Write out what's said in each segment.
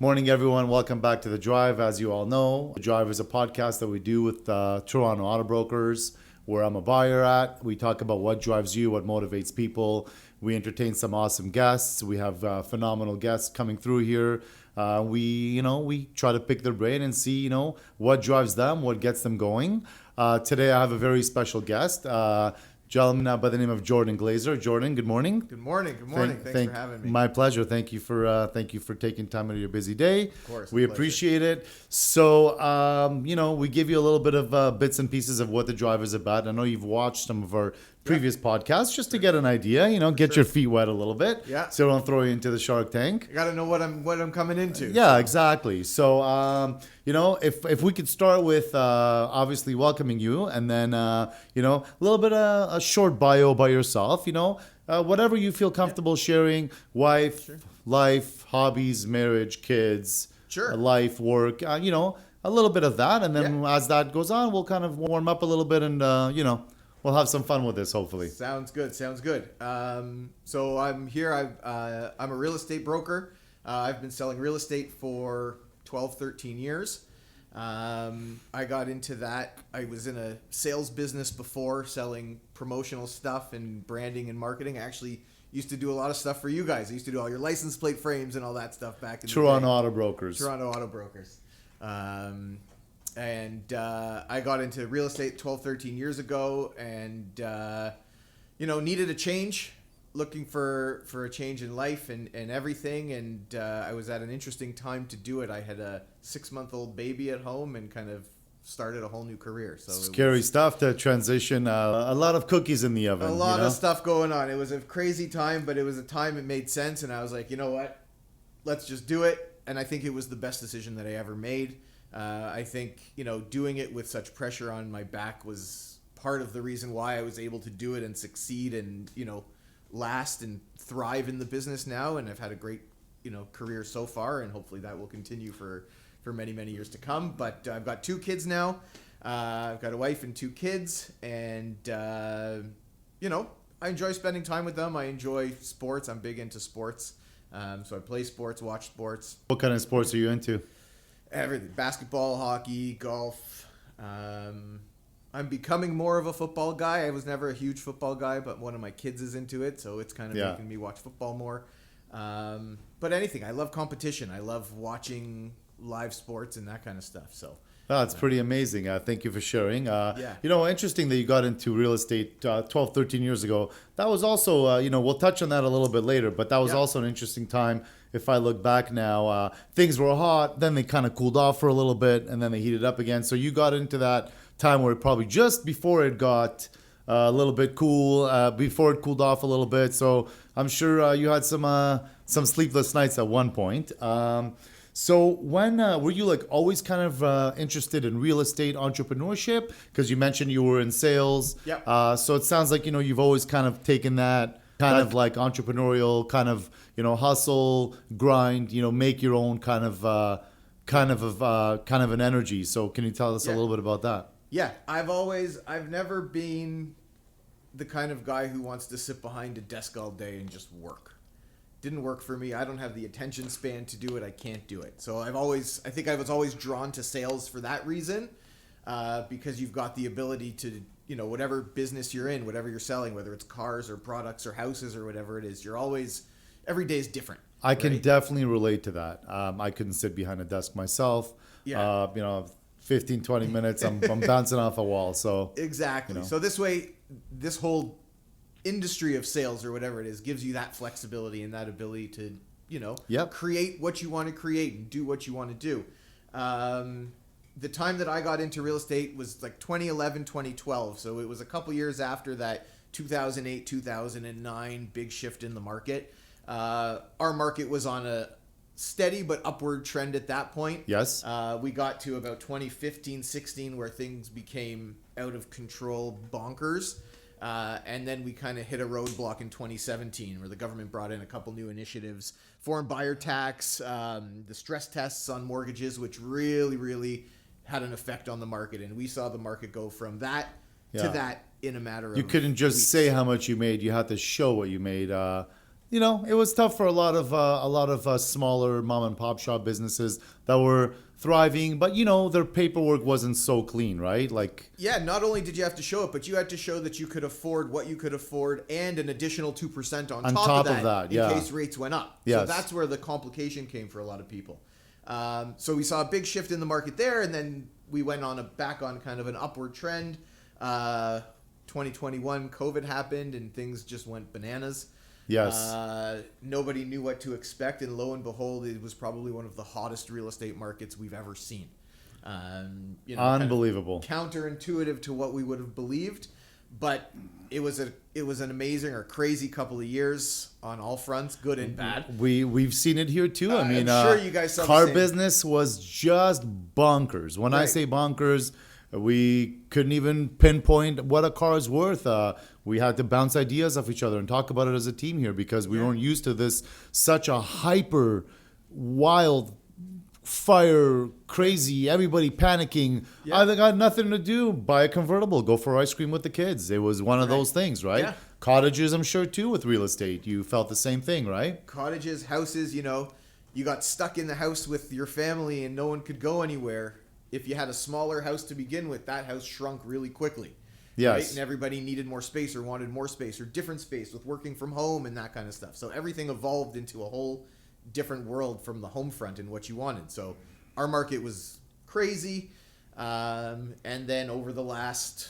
Morning, everyone. Welcome back to The Drive. As you all know, The Drive is a podcast that we do with Toronto Auto Brokers, where I'm a buyer at. We talk about what drives you, what motivates people. We entertain some awesome guests. We have phenomenal guests coming through here. We try to pick their brain and see, what drives them, what gets them going. Today, I have a very special guest. Gentleman by the name of Jordan Glaser. Jordan, good morning. Good morning. Thanks for having me. My pleasure. Thank you for taking time out of your busy day. Of course. We appreciate it. So, we give you a little bit of bits and pieces of what The Drive is about. I know you've watched some of our previous podcasts just to get an idea, get your feet wet a little bit. Yeah. So don't throw you into the shark tank. I got to know what I'm coming into. Yeah, exactly. So, if we could start with obviously welcoming you, and then a little bit of a short bio by yourself. Whatever you feel comfortable sharing. Wife, life, hobbies, marriage, kids. Sure. Life, work. A little bit of that, and then as that goes on, we'll kind of warm up a little bit, and we'll have some fun with this, hopefully. Sounds good. So I'm here. I'm a real estate broker. I've been selling real estate for 12, 13 years. I got into that. I was in a sales business before, selling promotional stuff and branding and marketing. I actually used to do a lot of stuff for you guys. I used to do all your license plate frames and all that stuff back in the day. Toronto Auto Brokers. And I got into real estate 12, 13 years ago, and needed a change, looking for a change in life and everything. And I was at an interesting time to do it. I had a 6-month-old baby at home and kind of started a whole new career. So scary stuff to transition. A lot of cookies in the oven. A lot of stuff going on. It was a crazy time, but it was a time it made sense. And I was like, you know what? Let's just do it. And I think it was the best decision that I ever made. I think, doing it with such pressure on my back was part of the reason why I was able to do it and succeed and, last and thrive in the business now. And I've had a great, career so far, and hopefully that will continue for many, many years to come. But I've got 2 kids now. I've got a wife and 2 kids, and, I enjoy spending time with them. I enjoy sports. I'm big into sports. So I play sports, watch sports. What kind of sports are you into? Everything. Basketball, hockey, golf. I'm becoming more of a football guy. I was never a huge football guy, but one of my kids is into it, so it's kind of making me watch football more. But anything. I love competition. I love watching live sports and that kind of stuff. So that's pretty amazing. Thank you for sharing. Interesting that you got into real estate 12, 13 years ago. That was also, we'll touch on that a little bit later, but that was also an interesting time. If I look back now, things were hot, then they kind of cooled off for a little bit, and then they heated up again. So you got into that time where probably just before it got a little bit cool, before it cooled off a little bit. So I'm sure you had some sleepless nights at one point. So when were you always kind of interested in real estate entrepreneurship? Because you mentioned you were in sales. Yeah. So it sounds like you've always kind of taken that kind of like entrepreneurial kind of hustle, grind, make your own kind of an energy. So can you tell us a little bit about that? Yeah, I've never been the kind of guy who wants to sit behind a desk all day and just work. Didn't work for me. I don't have the attention span to do it. I can't do it. So I was always drawn to sales for that reason, because you've got the ability to, whatever business you're in, whatever you're selling, whether it's cars or products or houses or whatever it is, every day is different. I can definitely relate to that. I couldn't sit behind a desk myself. Yeah. 15, 20 minutes, I'm bouncing off a wall. So exactly. So this way, this whole industry of sales or whatever it is gives you that flexibility and that ability to, create what you want to create and do what you want to do. The time that I got into real estate was like 2011, 2012. So it was a couple years after that 2008, 2009 big shift in the market. Our market was on a steady but upward trend at that point. Yes. We got to about 2015, 16 where things became out of control, bonkers. And then we kind of hit a roadblock in 2017 where the government brought in a couple new initiatives, foreign buyer tax, the stress tests on mortgages, which really, really had an effect on the market. And we saw the market go from that to that in a matter of You couldn't just weeks. say how much you made. You had to show what you made. it was tough for a lot of smaller mom and pop shop businesses that were thriving, but their paperwork wasn't so clean, right? Like, yeah, not only did you have to show it, but you had to show that you could afford what you could afford and an additional 2% on top of that in case rates went up. Yes. So that's where the complication came for a lot of people. So we saw a big shift in the market there, and then we went back on kind of an upward trend. 2021, COVID happened, and things just went bananas. yes. Nobody knew what to expect, and lo and behold, it was probably one of the hottest real estate markets we've ever seen. Unbelievable. Kind of counterintuitive to what we would have believed, but it was an amazing or crazy couple of years on all fronts, good and bad. We've seen it here too. I mean, I'm sure you guys saw the car same. business was just bonkers. When I Right. say bonkers, we couldn't even pinpoint what a car is worth. We had to bounce ideas off each other and talk about it as a team here because we weren't used to this such a hyper, wild, fire, crazy, everybody panicking. Yeah. I got nothing to do. Buy a convertible, go for ice cream with the kids. It was one of those things, right? Yeah. Cottages, I'm sure too, with real estate. You felt the same thing, right? Cottages, houses, you got stuck in the house with your family and no one could go anywhere. If you had a smaller house to begin with, that house shrunk really quickly. Yes. Right? And everybody needed more space or wanted more space or different space with working from home and that kind of stuff. So everything evolved into a whole different world from the home front and what you wanted. So our market was crazy. And then over the last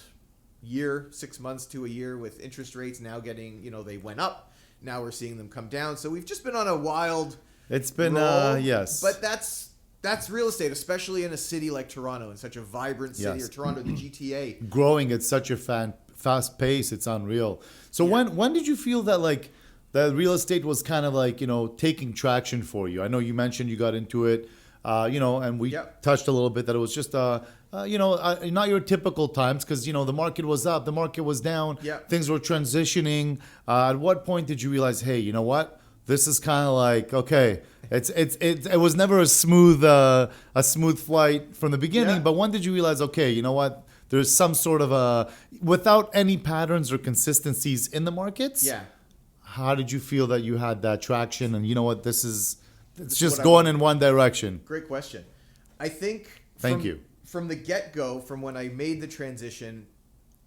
year, 6 months to a year, with interest rates now getting, they went up. Now we're seeing them come down. So we've just been on a wild It's been, roll. yes. But that's real estate, especially in a city like Toronto, in such a vibrant city, Yes. or Toronto, the GTA. Growing at such a fast pace, it's unreal. So when did you feel that like that real estate was kind of like taking traction for you? I know you mentioned you got into it, and we touched a little bit that it was just not your typical times because the market was up, the market was down, things were transitioning. At what point did you realize, hey, you know what? This is kind of like, okay, it was never a smooth flight from the beginning. But when did you realize, okay, you know what? There's some sort of without any patterns or consistencies in the markets. Yeah. How did you feel that you had that traction? And you know what? It's just what I going want. in one direction. Great question. I think Thank you. From the get-go, from when I made the transition,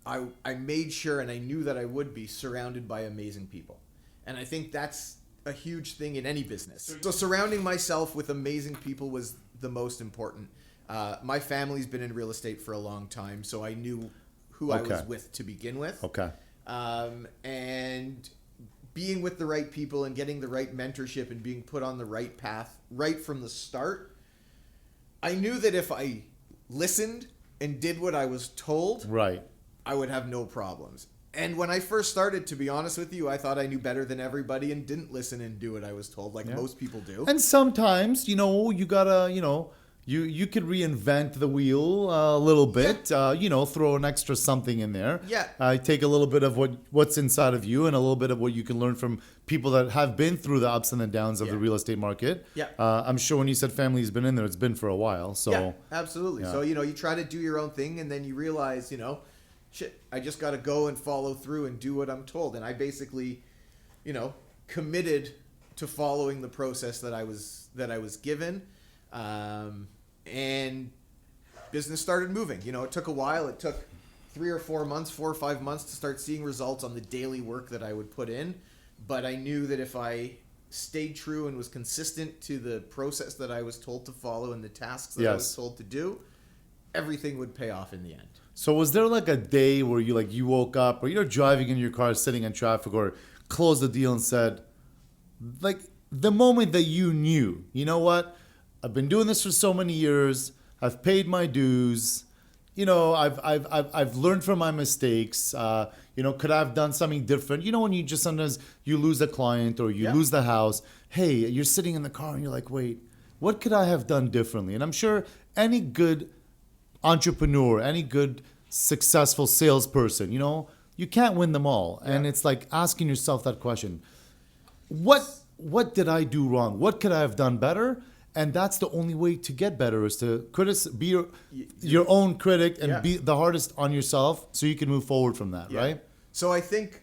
I made sure, and I knew that I would be surrounded by amazing people. And I think that's a huge thing in any business. So surrounding myself with amazing people was the most important. My family's been in real estate for a long time, so I knew who I was with to begin with. Okay. And being with the right people and getting the right mentorship and being put on the right path right from the start, I knew that if I listened and did what I was told, Right. I would have no problems. And when I first started, to be honest with you, I thought I knew better than everybody and didn't listen and do what I was told like most people do. And sometimes, you gotta, you could reinvent the wheel a little bit, throw an extra something in there. Yeah. Take a little bit of what's inside of you and a little bit of what you can learn from people that have been through the ups and the downs of the real estate market. Yeah. I'm sure when you said family's been in there, it's been for a while. So yeah, absolutely. Yeah. So, you try to do your own thing and then you realize, shit, I just got to go and follow through and do what I'm told. And I basically, committed to following the process that I was given. And business started moving. It took a while. It took 4 or 5 months to start seeing results on the daily work that I would put in. But I knew that if I stayed true and was consistent to the process that I was told to follow and the tasks that I was told to do, everything would pay off in the end. So was there like a day where you woke up or you're driving in your car sitting in traffic or closed the deal and said, like the moment that you knew, you know what? I've been doing this for so many years. I've paid my dues. I've learned from my mistakes. Could I have done something different? When you just sometimes you lose a client or you lose the house. Hey, you're sitting in the car and you're like, wait, what could I have done differently? And I'm sure any good entrepreneur, any good successful salesperson, you can't win them all. And it's like asking yourself that question. What did I do wrong? What could I have done better? And that's the only way to get better is to be your own critic and be the hardest on yourself so you can move forward from that, right? So I think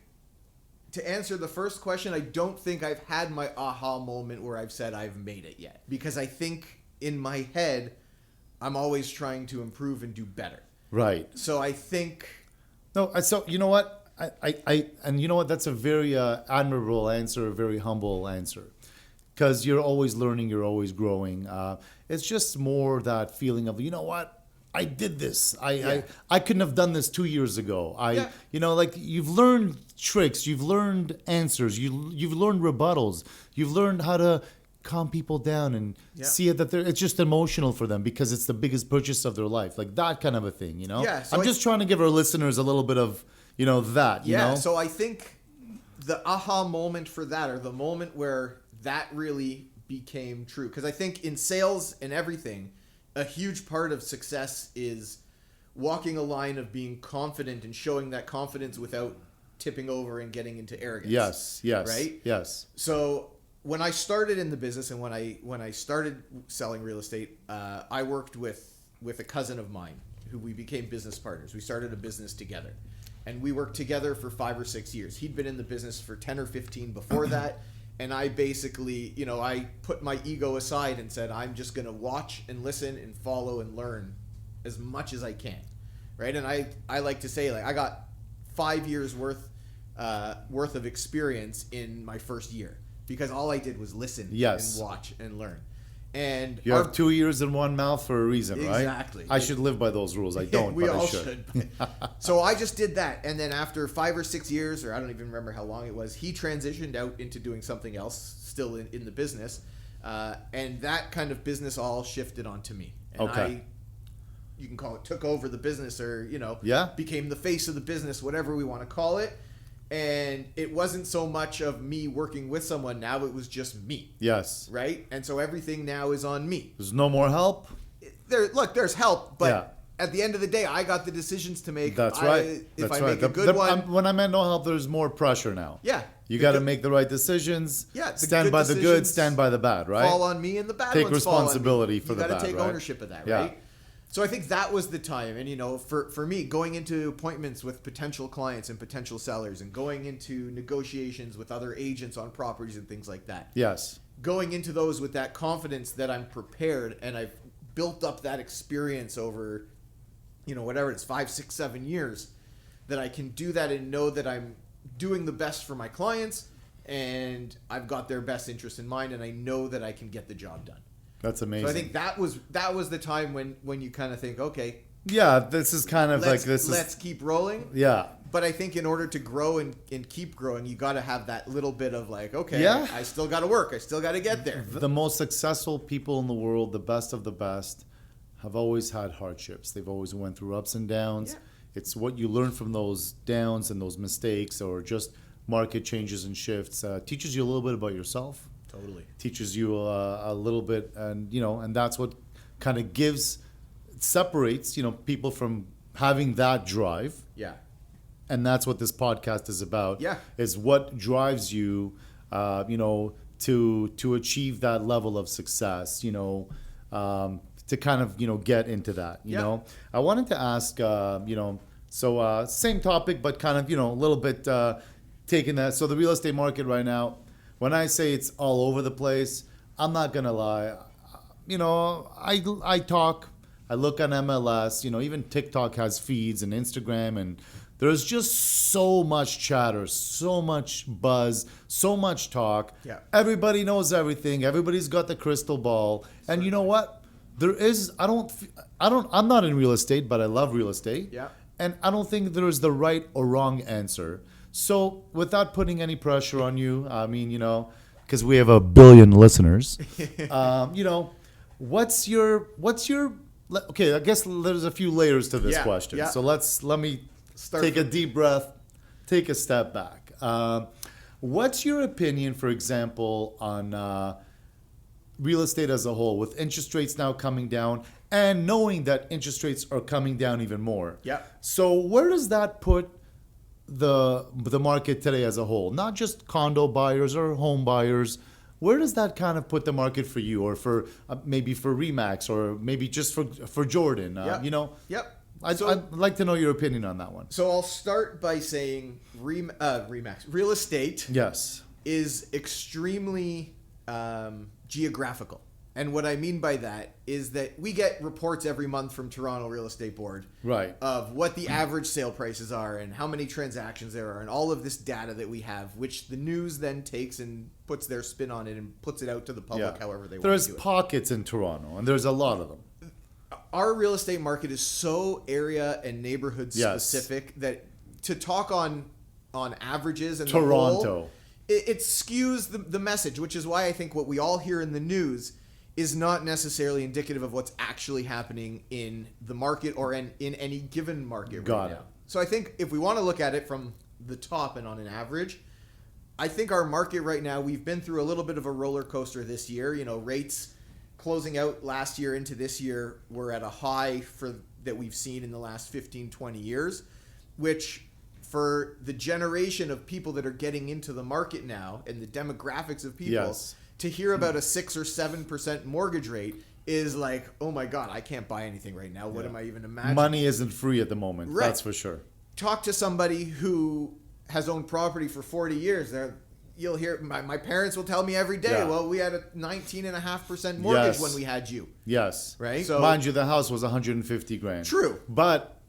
to answer the first question, I don't think I've had my aha moment where I've said I've made it yet. Because I think in my head, I'm always trying to improve and do better. Right. So I think... No, so you know what? And you know what? That's a very admirable answer, a very humble answer. Because you're always learning, you're always growing. It's just more that feeling of, you know what? I did this. I couldn't have done this 2 years ago. You know, like you've learned tricks, you've learned answers, you've learned rebuttals, you've learned how to calm people down and see it that it's just emotional for them because it's the biggest purchase of their life, like that kind of a thing. You know, so I'm just trying to give our listeners a little bit of you know that. You know? So I think the aha moment for that, or the moment where that really became true, because I think in sales and everything, a huge part of success is walking a line of being confident and showing that confidence without tipping over and getting into arrogance. Yes. Right? Yes. So when I started in the business and when I started selling real estate, I worked with a cousin of mine who we became business partners. We started a business together. And we worked together for 5 or 6 years. He'd been in the business for 10 or 15 before that. And I basically, you know, I put my ego aside and said, I'm just going to watch and listen and follow and learn as much as I can. Right. And I like to say, like, I got 5 years worth of experience in my first year because all I did was listen and watch and learn. And you have 2 ears in one mouth for a reason, right? Exactly. I should live by those rules. I don't, we but all I should. So I just did that, and then after 5 or 6 years, or I don't even remember how long it was, he transitioned out into doing something else, still in the business, and that kind of business all shifted onto me. And you can call it took over the business, or became the face of the business, whatever we want to call it. And it wasn't so much of me working with someone now, it was just me. Yes. Right? And so everything now is on me. There's no more help? There's help, but at the end of the day, I got the decisions to make. That's right. If I make a good one. When I meant no help, there's more pressure now. Yeah. You got to make the right decisions. Yeah. Stand by the good, stand by the bad, right? Fall on me, and the bad take ones fall on me. Take responsibility for the bad, You got to take right? ownership of that, right? So I think that was the time. And, for me, going into appointments with potential clients and potential sellers and going into negotiations with other agents on properties and things like that. Yes. Going into those with that confidence that I'm prepared and I've built up that experience over, whatever it's 5, 6, 7 years, that I can do that and know that I'm doing the best for my clients and I've got their best interest in mind and I know that I can get the job done. That's amazing. So I think that was the time when you kind of think, okay, yeah, this is kind of let's keep rolling. Yeah. But I think in order to grow and keep growing, you got to have that little bit of like, okay, I still got to work. I still got to get there. The most successful people in the world, the best of the best, have always had hardships. They've always went through ups and downs. Yeah. It's what you learn from those downs and those mistakes or just market changes and shifts. Teaches you a little bit about yourself. Totally. Teaches you a little bit, and that's what kind of separates, people from having that drive. Yeah. And that's what this podcast is about. Yeah. Is what drives you, to achieve that level of success, to kind of, get into that, you know. I wanted to ask, so same topic, but kind of, a little bit taking that. So the real estate market right now, when I say it's all over the place, I'm not going to lie. I talk, I look on MLS, even TikTok has feeds and Instagram, and there's just so much chatter, so much buzz, so much talk. Yeah. Everybody knows everything. Everybody's got the crystal ball. And you know what? I'm not in real estate, but I love real estate. Yeah. And I don't think there is the right or wrong answer. So without putting any pressure on you, I mean, because we have 1 billion listeners, what's your, okay, I guess there's a few layers to this question. Yeah. So let me take a deep breath, take a step back. What's your opinion, for example, on real estate as a whole, with interest rates now coming down and knowing that interest rates are coming down even more? Yeah. So where does that put the market today as a whole? Not just condo buyers or home buyers. Where does that kind of put the market for you, or for maybe for Remax, or maybe just for Jordan? Yep. You know. Yep. I'd like to know your opinion on that one. So I'll start by saying Remax real estate Yes. is extremely geographical. And what I mean by that is that we get reports every month from Toronto Real Estate Board Right. of what the average sale prices are and how many transactions there are and all of this data that we have, which the news then takes and puts their spin on it and puts it out to the public however they want There's to do it. pockets in Toronto, and there's a lot of them. Our real estate market is so area and neighborhood specific that to talk on averages and Toronto. the whole, it skews the message, which is why I think what we all hear in the news is not necessarily indicative of what's actually happening in the market or in any given market right now. So I think if we want to look at it from the top and on an average, I think our market right now, we've been through a little bit of a roller coaster this year. You know, rates closing out last year into this year were at a high that we've seen in the last 15, 20 years, which for the generation of people that are getting into the market now and the demographics of people, to hear about a 6 or 7% mortgage rate is like, oh my God, I can't buy anything right now. What am I even imagining? Money isn't free at the moment. Right. That's for sure. Talk to somebody who has owned property for 40 years. You'll hear my parents will tell me every day, well, we had a 19.5% mortgage when we had you. Yes. Right? So, mind you, the house was 150 grand. True. But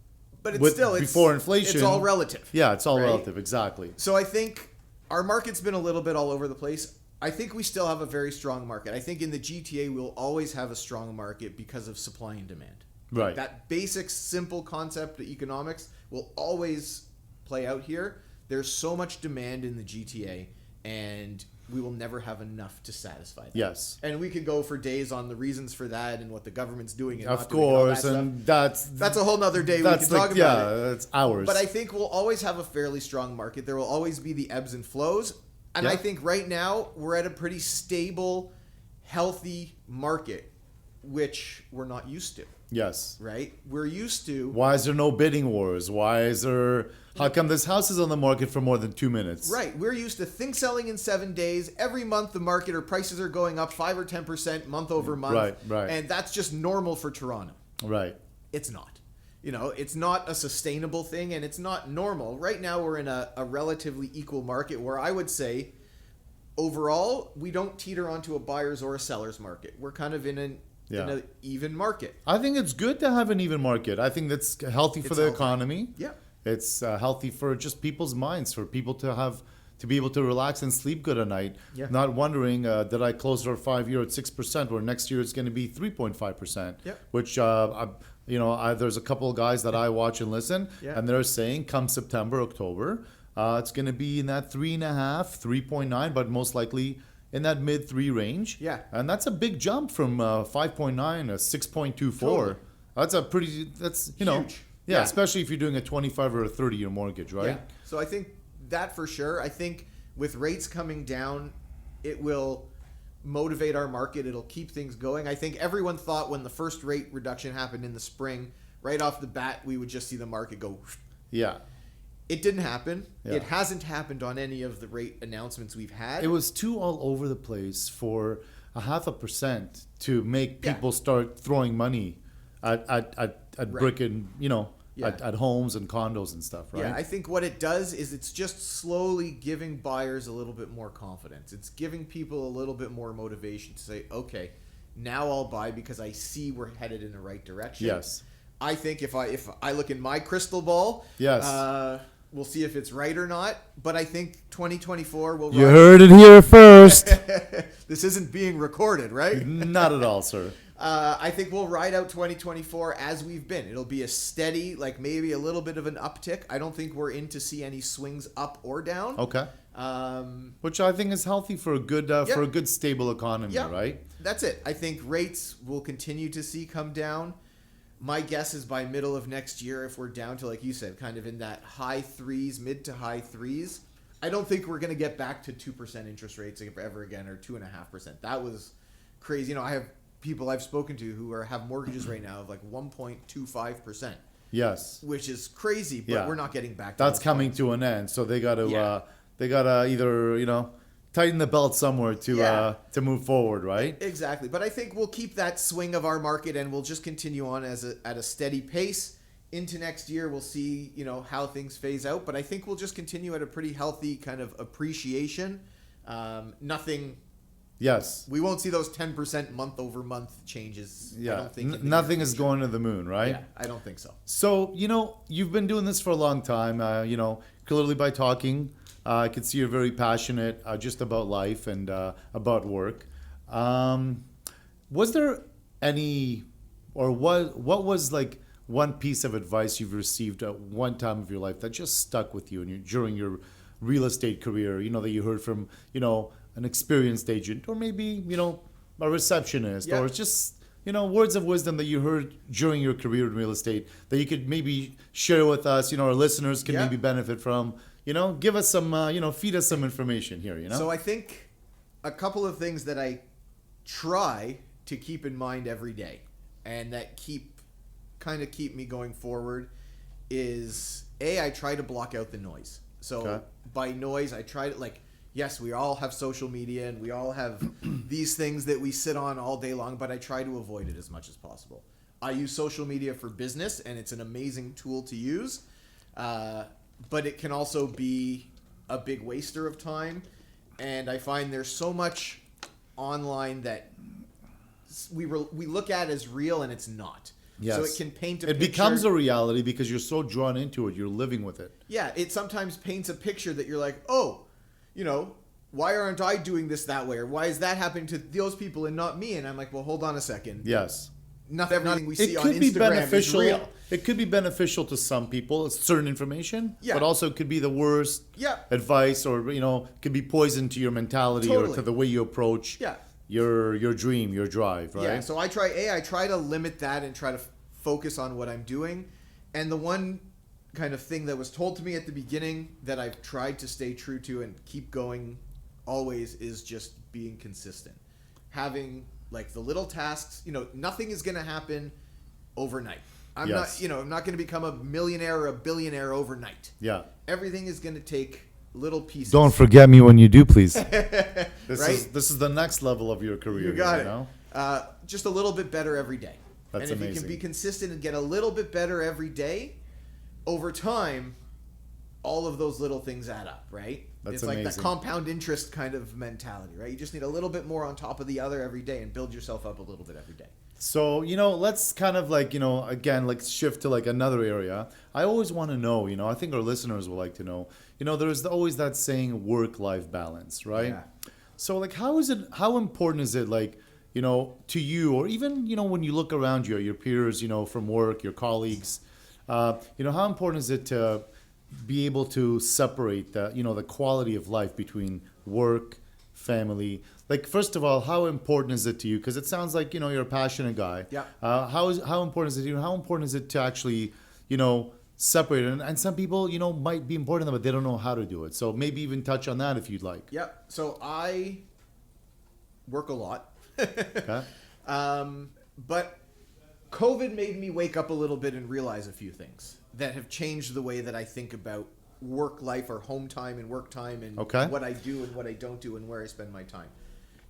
it's still, before inflation, it's all relative. Yeah, it's all right? relative. Exactly. So I think our market's been a little bit all over the place. I think we still have a very strong market. I think in the GTA, we'll always have a strong market because of supply and demand. Right. That basic, simple concept of economics will always play out here. There's so much demand in the GTA, and we will never have enough to satisfy that. Yes. And we could go for days on the reasons for that and what the government's doing and of not course, doing. and that's a whole nother day we can talk about it. Yeah, that's hours. But I think we'll always have a fairly strong market. There will always be the ebbs and flows. And I think right now we're at a pretty stable, healthy market, which we're not used to. Yes. Right? We're used to... Why is there no bidding wars? How come this house is on the market for more than 2 minutes? Right. We're used to things selling in 7 days. Every month the market or prices are going up 5 or 10% month over month. Right. And that's just normal for Toronto. Right. It's not. You know, it's not a sustainable thing and it's not normal. Right now we're in a relatively equal market where I would say overall we don't teeter onto a buyer's or a seller's market. We're kind of in an even market. I think it's good to have an even market. I think that's healthy for the economy. Yeah. It's healthy for just people's minds, for people to be able to relax and sleep good at night. Yeah. Not wondering, did I close our 5 year at 6%, or next year it's going to be 3.5%. Yeah. Which, there's a couple of guys that I watch and listen, and they're saying come September, October, it's going to be in that 3.5, 3.9, but most likely in that mid 3 range. Yeah. And that's a big jump from 5.9 to 6.24. Totally. That's huge. Yeah, especially if you're doing a 25 or a 30-year mortgage, right? Yeah. So I think that for sure. I think with rates coming down, it will motivate our market. It'll keep things going. I think everyone thought when the first rate reduction happened in the spring, right off the bat, we would just see the market go. Yeah. It didn't happen. Yeah. It hasn't happened on any of the rate announcements we've had. It was too all over the place for 0.5% to make people start throwing money at brick and, at homes and condos and stuff, right? Yeah, I think what it does is it's just slowly giving buyers a little bit more confidence. It's giving people a little bit more motivation to say, okay, now I'll buy because I see we're headed in the right direction. Yes. I think if I look in my crystal ball, we'll see if it's right or not. But I think 2024 will. You heard it here first. This isn't being recorded, right? Not at all, sir. I think we'll ride out 2024 as we've been. It'll be a steady, like maybe a little bit of an uptick. I don't think we're in to see any swings up or down. Okay. Which I think is healthy for a good stable economy, right? That's it. I think rates will continue to see come down. My guess is by middle of next year, if we're down to, like you said, kind of in that high 3s, mid to high 3s, I don't think we're going to get back to 2% interest rates ever again, or 2.5%. That was crazy. I have people I've spoken to who have mortgages right now of like 1.25%. Yes. Which is crazy, but we're not getting back to that's coming to an end. So they got to either, tighten the belt somewhere to move forward, right? Exactly. But I think we'll keep that swing of our market and we'll just continue on at a steady pace. into next year, we'll see, how things phase out. But I think we'll just continue at a pretty healthy kind of appreciation. Nothing. Yes. We won't see those 10% month over month changes. Yeah. I don't think Nothing is going to the moon, right? Yeah, I don't think so. So, you've been doing this for a long time. Clearly by talking, I could see you're very passionate just about life and about work. Was there any, or what was like one piece of advice you've received at one time of your life that just stuck with you during your real estate career, that you heard from, an experienced agent, or maybe, a receptionist, or just, words of wisdom that you heard during your career in real estate that you could maybe share with us, our listeners can maybe benefit from, give us some, feed us some information here, So I think a couple of things that I try to keep in mind every day and that keep me going forward is I try to block out the noise. So by noise, I try to yes, we all have social media and we all have these things that we sit on all day long, but I try to avoid it as much as possible. I use social media for business and it's an amazing tool to use, but it can also be a big waster of time. And I find there's so much online that we look at as real and it's not. Yes. So it can paint a picture. It becomes a reality because you're so drawn into it. You're living with it. Yeah, it sometimes paints a picture that you're like, oh, why aren't I doing this that way? Or why is that happening to those people and not me? And I'm like, well, hold on a second. Yes. Not everything we see on could be Instagram beneficial. is real. It could be beneficial to some people, certain information, Yeah. but also it could be the worst advice, or could be poison to your mentality or to the way you approach your dream, your drive, right? Yeah. So I try to limit that and try to focus on what I'm doing. And the one kind of thing that was told to me at the beginning that I've tried to stay true to and keep going always is just being consistent. Having the little tasks, nothing is going to happen overnight. I'm not going to become a millionaire or a billionaire overnight. Yeah. Everything is going to take little pieces. Don't forget me when you do, please. This is the next level of your career. You got it. Just a little bit better every day. That's and if amazing. you can be consistent and get a little bit better every day, over time, all of those little things add up, right? That's it's like amazing. that compound interest kind of mentality, right? You just need a little bit more on top of the other every day and build yourself up a little bit every day. So, let's kind of again, shift to another area. I always want to know, I think our listeners would like to know, there's always that saying work-life balance, right? Yeah. So how important is it to you, or even, when you look around you, your peers, from work, your colleagues, how important is it to be able to separate the quality of life between work, family? First of all, how important is it to you? Because it sounds like, you're a passionate guy. Yeah. How important is it to you? How important is it to actually, separate it? And some people, might be important, but they don't know how to do it. So maybe even touch on that if you'd like. Yep. So I work a lot. Okay. But COVID made me wake up a little bit and realize a few things that have changed the way that I think about work life, or home time and work time, and what I do and what I don't do and where I spend my time.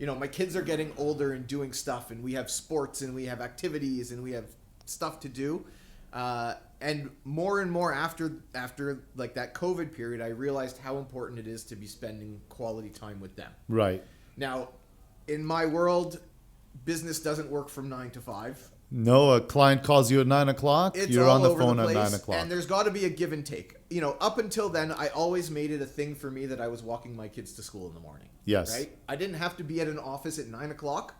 My kids are getting older and doing stuff, and we have sports and we have activities and we have stuff to do. And more after that COVID period, I realized how important it is to be spending quality time with them. Right. Now, in my world, business doesn't work from 9 to 5. No, a client calls you at 9 o'clock. You're on the phone at 9 o'clock. And there's got to be a give and take. Up until then, I always made it a thing for me that I was walking my kids to school in the morning. Yes. Right? I didn't have to be at an office at 9 o'clock.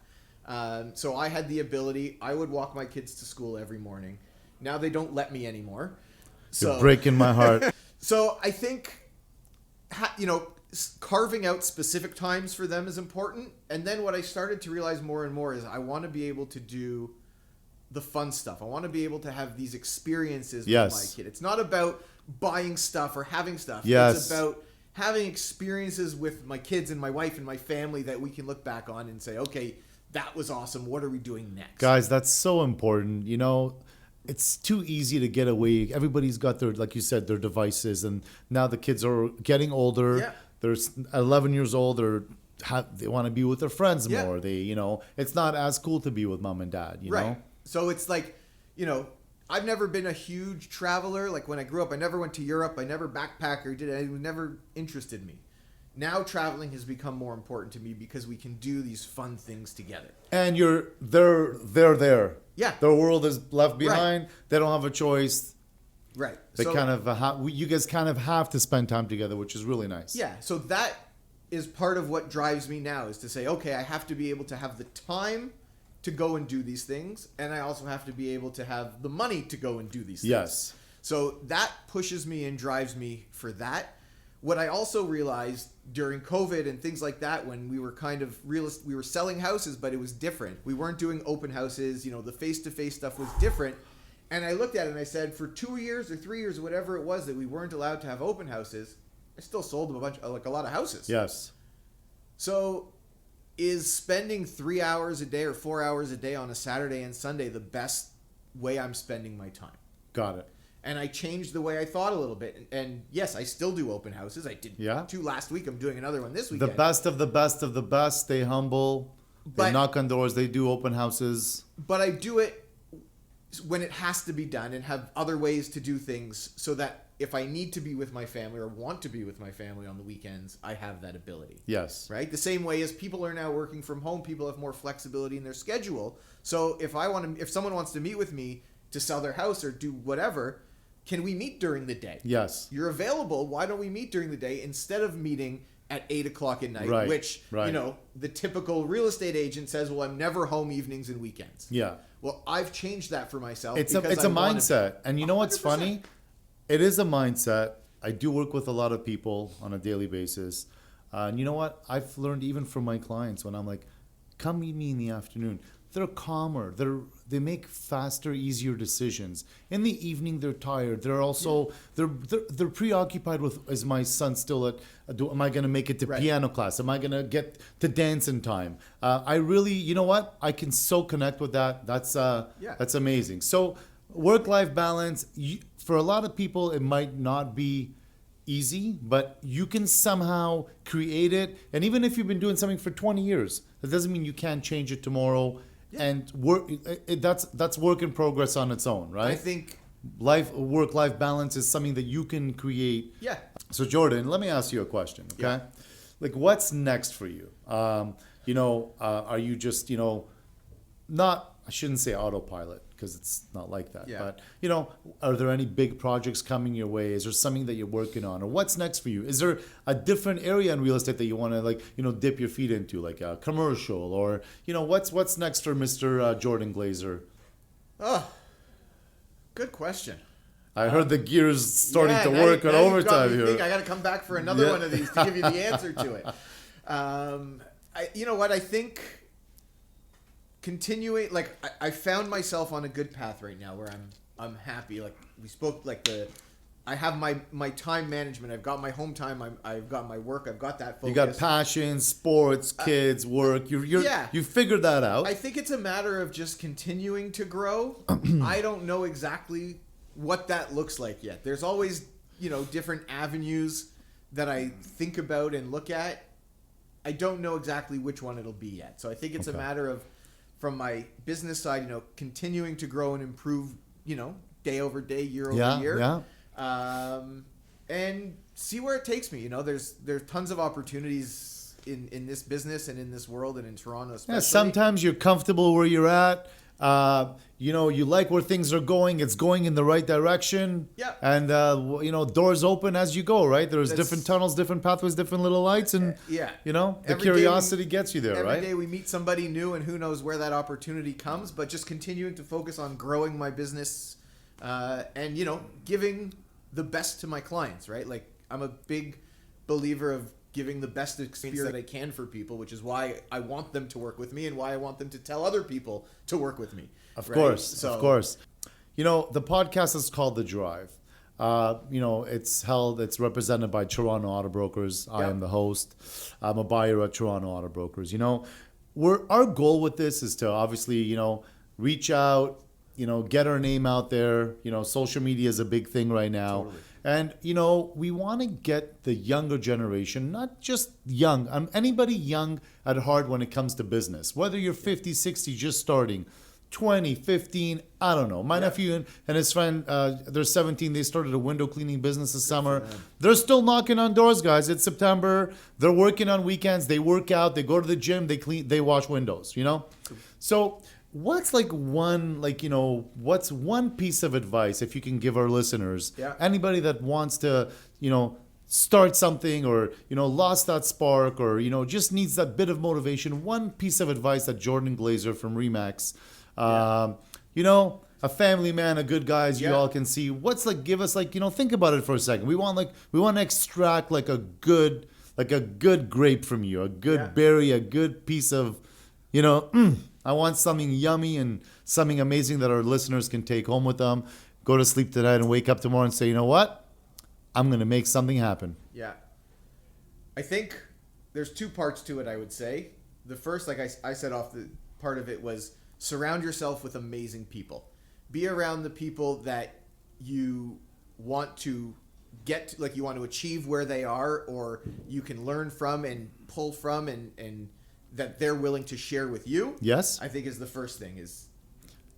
So I had the ability. I would walk my kids to school every morning. Now they don't let me anymore. You're breaking my heart. So I think, carving out specific times for them is important. And then what I started to realize more and more is I want to be able to do the fun stuff. I want to be able to have these experiences with my kid. It's not about buying stuff or having stuff. Yes. It's about having experiences with my kids and my wife and my family that we can look back on and say, okay, that was awesome. What are we doing next? Guys, that's so important. It's too easy to get away. Everybody's got their, like you said, their devices, and now the kids are getting older. Yeah. They're 11 years old. They want to be with their friends more. They, it's not as cool to be with mom and dad. You know. So it's I've never been a huge traveler. Like when I grew up, I never went to Europe. I never backpacked or did it. It never interested me. Now traveling has become more important to me because we can do these fun things together. And they're there. Yeah. Their world is left behind. Right. They don't have a choice. Right. They kind of you guys kind of have to spend time together, which is really nice. Yeah. So that is part of what drives me now, is to say, okay, I have to be able to have the time to go and do these things, and I also have to be able to have the money to go and do these things. Yes. So that pushes me and drives me for that. What I also realized during COVID and things like that, when we were kind of we were selling houses, but it was different. We weren't doing open houses. The face-to-face stuff was different. And I looked at it and I said, for 2 years or 3 years or whatever it was that we weren't allowed to have open houses, I still sold them a lot of houses. Yes. So is spending 3 hours a day or 4 hours a day on a Saturday and Sunday the best way I'm spending my time? Got it. And I changed the way I thought a little bit. And yes, I still do open houses. I did 2 last week. I'm doing another one this weekend. The best of the best of the best. Stay humble. They knock on doors. They do open houses. But I do it when it has to be done and have other ways to do things so that if I need to be with my family or want to be with my family on the weekends, I have that ability. Yes. Right? The same way as people are now working from home, people have more flexibility in their schedule. So if someone wants to meet with me to sell their house or do whatever, can we meet during the day? Yes. You're available. Why don't we meet during the day instead of meeting at 8 o'clock at night, right. which, the typical real estate agent says, well, I'm never home evenings and weekends. Yeah. Well, I've changed that for myself. It's a mindset. And you know what's 100%. funny? It is a mindset. I do work with a lot of people on a daily basis. And you know what? I've learned even from my clients when I'm like, come meet me in the afternoon. They're calmer. They make faster, easier decisions. In the evening, they're tired. They're also they're preoccupied with, is my son still am I going to make it to piano class? Am I going to get to dance in time? I really, you know what? I can so connect with that. That's amazing. So work-life balance, for a lot of people, it might not be easy, but you can somehow create it. And even if you've been doing something for 20 years, that doesn't mean you can't change it tomorrow. Yeah. And that's work in progress on its own, right? I think work-life balance is something that you can create. Yeah. So Jordan, let me ask you a question, okay? Yeah. Like, what's next for you? Are you just, not, I shouldn't say autopilot because it's not like that. Yeah. But, are there any big projects coming your way? Is there something that you're working on? Or what's next for you? Is there a different area in real estate that you want to, dip your feet into, like a commercial? Or, what's next for Mr. Jordan Glaser? Oh, good question. I heard the gears starting to work on overtime here. I got to come back for another one of these to give you the answer to it. I think continuing, I found myself on a good path right now where I'm happy. Like we spoke, I have my time management. I've got my home time. I've got my work. I've got that focus. You got passion, sports, kids, work. You figured that out. I think it's a matter of just continuing to grow. I don't know exactly what that looks like yet. There's always, different avenues that I think about and look at. I don't know exactly which one it'll be yet. So I think it's a matter of, from my business side, continuing to grow and improve, day over day, year over year. Yeah. And see where it takes me. There's tons of opportunities in this business and in this world and in Toronto especially. Yeah, sometimes you're comfortable where you're at. You like where things are going. It's going in the right direction. Yeah. And, doors open as you go, right? There's different tunnels, different pathways, different little lights. And, the curiosity gets you there, right? Every day we meet somebody new and who knows where that opportunity comes. But just continuing to focus on growing my business and, giving the best to my clients, right? Like, I'm a big believer of giving the best experience that I can for people, which is why I want them to work with me and why I want them to tell other people to work with me. Of course. The podcast is called The Drive. It's represented by Toronto Auto Brokers. I am the host. I'm a buyer at Toronto Auto Brokers. Our goal with this is to obviously, reach out, get our name out there. Social media is a big thing right now. Totally. And, we want to get the younger generation, not just young, anybody young at heart when it comes to business, whether you're 50, 60, just starting, 20, 15, I don't know. My nephew and his friend, they're 17. They started a window cleaning business this summer. They're still knocking on doors, guys. It's September. They're working on weekends. They work out. They go to the gym. They clean. They wash windows, you know? So what's like one, like, you know, what's one piece of advice if you can give our listeners, anybody that wants to, you know, start something or, you know, lost that spark or, you know, just needs that bit of motivation, one piece of advice that Jordan Glaser from Remax, you know, a family man, a good guy, as you all can see, what's like, give us like, you know, think about it for a second. We want to extract like a good grape from you, a good berry, a good piece of, you know, I want something yummy and something amazing that our listeners can take home with them, go to sleep tonight and wake up tomorrow and say, you know what? I'm going to make something happen. Yeah. I think there's two parts to it, I would say. The first, like I said off the part of it, was surround yourself with amazing people. Be around the people that you want to get to, like you want to achieve where they are, or you can learn from and pull from and that they're willing to share with you. Yes. I think is the first thing, is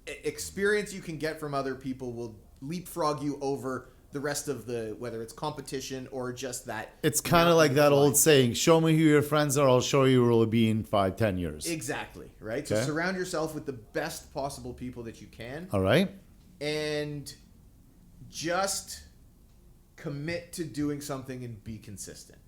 experience you can get from other people will leapfrog you over the rest of the, whether it's competition or just that. It's kind of like that old saying, show me who your friends are, I'll show you where we'll be in 5-10 years. Exactly, right? Okay. So surround yourself with the best possible people that you can. All right. And just commit to doing something and be consistent.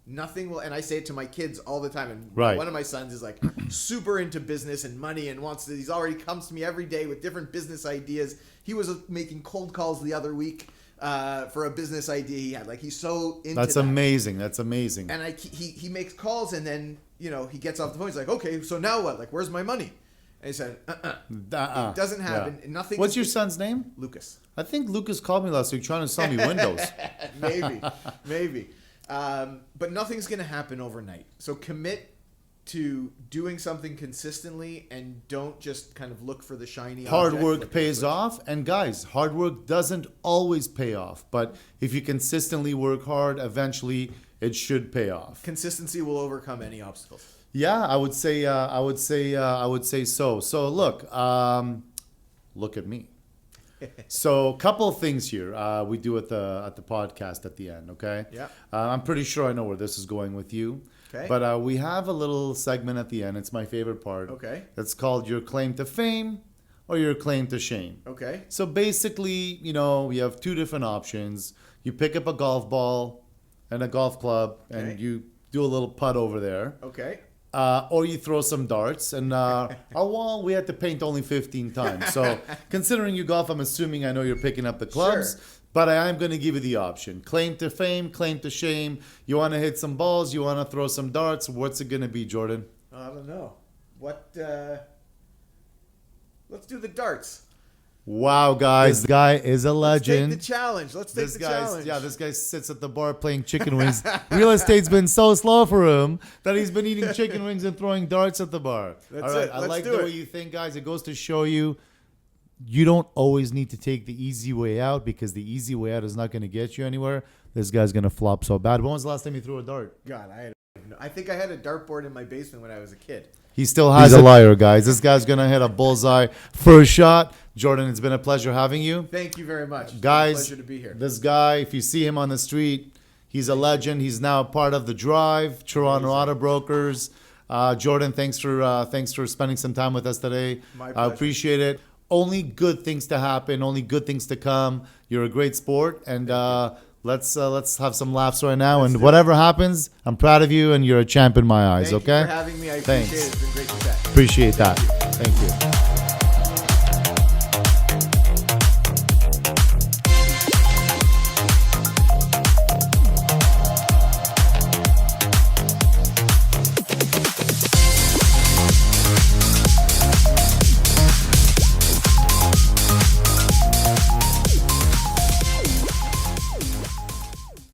Nothing will, and I say it to my kids all the time, and one of my sons is like super into business and money and he's already comes to me every day with different business ideas. He was making cold calls the other week for a business idea he had. Like, he's so into That's amazing. That's amazing. And he makes calls, and then, you know, he gets off the phone. He's like, okay, so now what? Like, where's my money? And he said, It doesn't happen. Yeah. Nothing. What's your son's name? Lucas. I think Lucas called me last week trying to sell me windows. Maybe. But nothing's going to happen overnight. So commit to doing something consistently and don't just kind of look for the shiny Hard object, work pays off. And guys, hard work doesn't always pay off. But if you consistently work hard, eventually it should pay off. Consistency will overcome any obstacles. Yeah, I would say so. So look at me. So, a couple of things here we do at the podcast at the end. Okay. Yeah. I'm pretty sure I know where this is going with you. Okay. But we have a little segment at the end. It's my favorite part. Okay. It's called your claim to fame or your claim to shame. Okay. So basically, you know, we have two different options. You pick up a golf ball and a golf club, and you do a little putt over there. Okay. Or you throw some darts, and our wall we had to paint only 15 times. So considering you golf, I'm assuming I know you're picking up the clubs. Sure. But I am going to give you the option. Claim to fame, claim to shame. You want to hit some balls, you want to throw some darts. What's it going to be, Jordan? I don't know. Let's do the darts. Wow, guys. This guy is a legend. Let's take the challenge. Challenge. Yeah, this guy sits at the bar playing chicken wings. Real estate's been so slow for him that he's been eating chicken wings and throwing darts at the bar. That's it. I like the way you think, guys. It goes to show you don't always need to take the easy way out, because the easy way out is not going to get you anywhere. This guy's going to flop so bad. When was the last time you threw a dart? God, I think I had a dartboard in my basement when I was a kid. He still has a liar, guys. This guy's going to hit a bullseye first shot. Jordan, it's been a pleasure having you. Thank you very much. Guys, it's been a pleasure to be here. This guy, if you see him on the street, he's a legend. He's now part of the Drive, Toronto Auto Brokers. Jordan, thanks for spending some time with us today. My I pleasure. appreciate it. Only good things to happen. Only good things to come. You're a great sport, and let's have some laughs right now. And whatever happens, I'm proud of you, and you're a champ in my eyes. Thank okay. you for having me. I appreciate it. It's been great to chat. Appreciate that. Thank you.